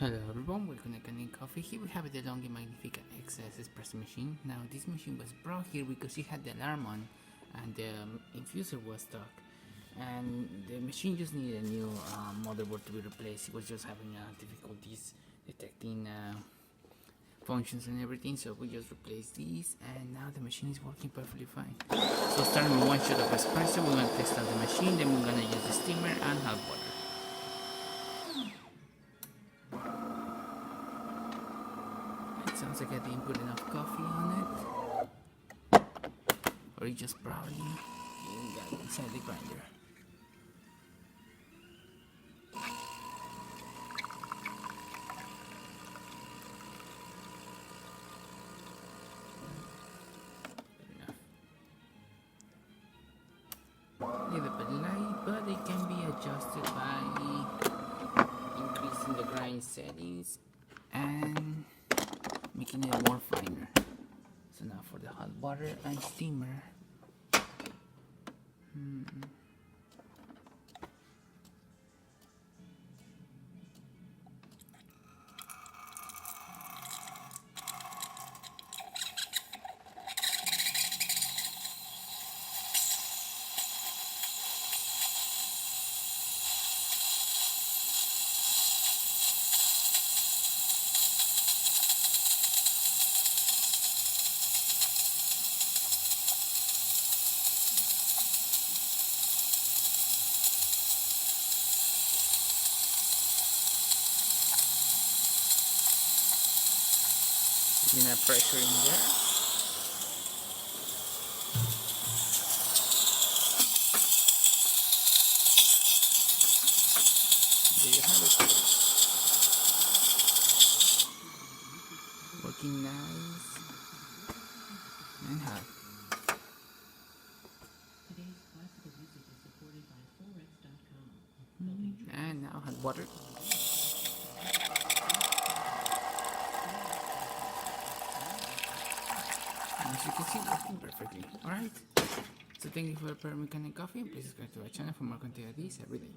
Hello everyone, welcome to Kanen Coffee. Here we have a DeLonghi Magnifica XS Espresso machine. Now this machine was brought here because it had the alarm on and the infuser was stuck. And the machine just needed a new motherboard to be replaced. It was just having difficulties detecting functions and everything, so we just replaced these and now the machine is working perfectly fine. So starting with one shot of espresso, we're going to test out the machine, then we're going to use the steamer and hot water. It sounds like I didn't put enough coffee on it, or it just probably got inside the grinder. A little bit light, but it can be adjusted by increasing the grind settings and making it more finer. So now for the hot water and steamer. Putting that pressure in there. There you have it. Working nice and hot. Today's classical music is supported by Forex.com. And now hot water. As you can see, working perfectly. Alright. So thank you for preparing Kanen Coffee. Please subscribe to our channel for more content like this every day.